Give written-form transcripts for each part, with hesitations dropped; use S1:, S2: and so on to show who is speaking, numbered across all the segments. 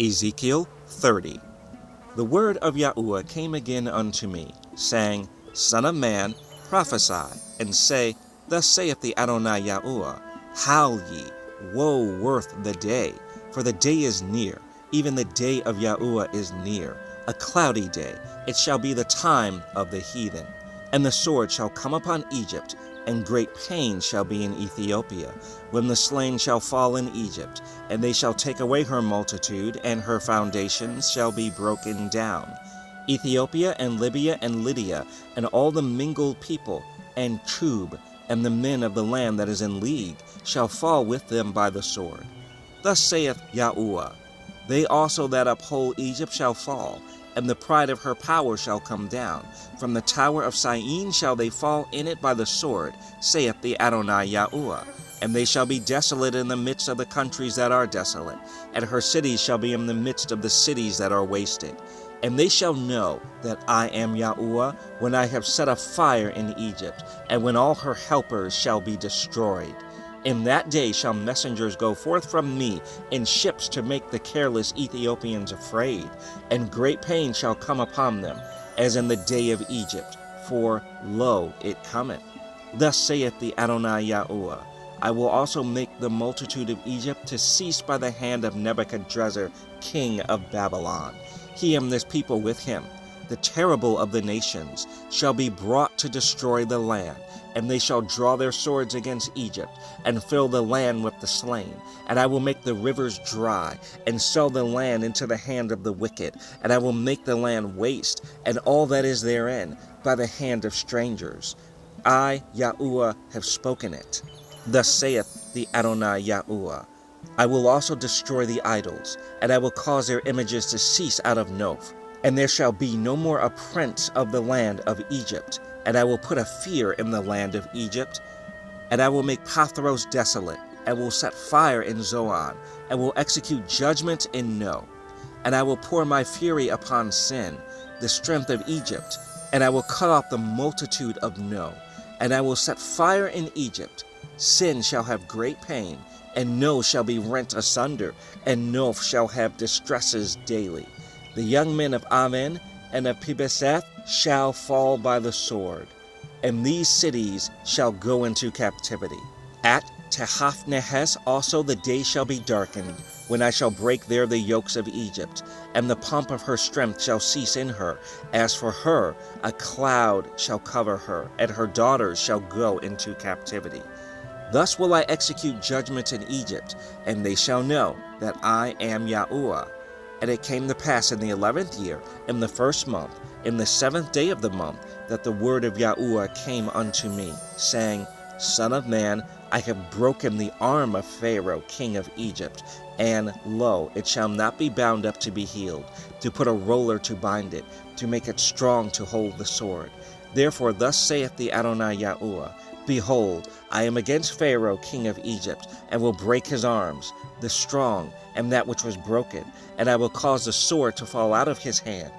S1: Ezekiel 30. The word of Yahuwah came again unto me, saying, Son of man, prophesy, and say, Thus saith the Adonai Yahuwah, Howl ye, woe worth the day, for the day is near, even the day of Yahuwah is near, a cloudy day, it shall be the time of the heathen. And the sword shall come upon Egypt, and great pain shall be in Ethiopia, when the slain shall fall in Egypt, and they shall take away her multitude, and her foundations shall be broken down. Ethiopia and Libya and Lydia, and all the mingled people, and Chub, and the men of the land that is in league, shall fall with them by the sword. Thus saith Yahuwah, They also that uphold Egypt shall fall, and the pride of her power shall come down. From the tower of Syene shall they fall in it by the sword, saith the Adonai Yahuwah. And they shall be desolate in the midst of the countries that are desolate, and her cities shall be in the midst of the cities that are wasted. And they shall know that I am Yahuwah, when I have set a fire in Egypt, and when all her helpers shall be destroyed. In that day shall messengers go forth from me in ships to make the careless Ethiopians afraid, and great pain shall come upon them, as in the day of Egypt, for, lo, it cometh. Thus saith the Adonai Yahuwah, I will also make the multitude of Egypt to cease by the hand of Nebuchadrezzar, king of Babylon. He and this people with him, the terrible of the nations, shall be brought to destroy the land, and they shall draw their swords against Egypt, and fill the land with the slain. And I will make the rivers dry, and sell the land into the hand of the wicked. And I will make the land waste, and all that is therein, by the hand of strangers. I, Yahuwah, have spoken it. Thus saith the Adonai Yahuwah, I will also destroy the idols, and I will cause their images to cease out of Noph. And there shall be no more a prince of the land of Egypt. And I will put a fear in the land of Egypt. And I will make Pathros desolate, and will set fire in Zoan, and will execute judgment in No. And I will pour my fury upon Sin, the strength of Egypt, and I will cut off the multitude of No. And I will set fire in Egypt. Sin shall have great pain, and No shall be rent asunder, and Noph shall have distresses daily. The young men of Aven and of Pibeseth shall fall by the sword, and these cities shall go into captivity. At Tehaphnehes also the day shall be darkened, when I shall break there the yokes of Egypt, and the pomp of her strength shall cease in her. As for her, a cloud shall cover her, and her daughters shall go into captivity. Thus will I execute judgment in Egypt, and they shall know that I am Yahuwah. And it came to pass in the 11th year, in the 1st month, in the 7th day of the month, that the word of Yahuwah came unto me, saying, Son of man, I have broken the arm of Pharaoh, king of Egypt, and, lo, it shall not be bound up to be healed, to put a roller to bind it, to make it strong to hold the sword. Therefore thus saith the Adonai Yahuwah, Behold, I am against Pharaoh, king of Egypt, and will break his arms, the strong, and that which was broken, and I will cause the sword to fall out of his hand.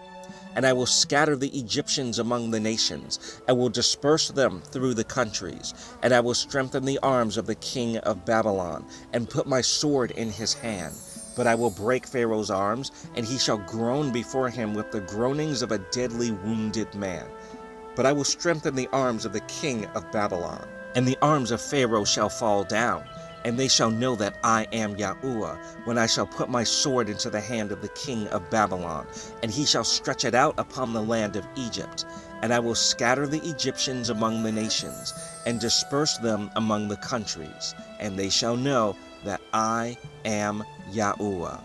S1: And I will scatter the Egyptians among the nations, and will disperse them through the countries. And I will strengthen the arms of the king of Babylon, and put my sword in his hand. But I will break Pharaoh's arms, and he shall groan before him with the groanings of a deadly wounded man. But I will strengthen the arms of the king of Babylon, and the arms of Pharaoh shall fall down. And they shall know that I am Yahuwah, when I shall put my sword into the hand of the king of Babylon, and he shall stretch it out upon the land of Egypt. And I will scatter the Egyptians among the nations, and disperse them among the countries. And they shall know that I am Yahuwah.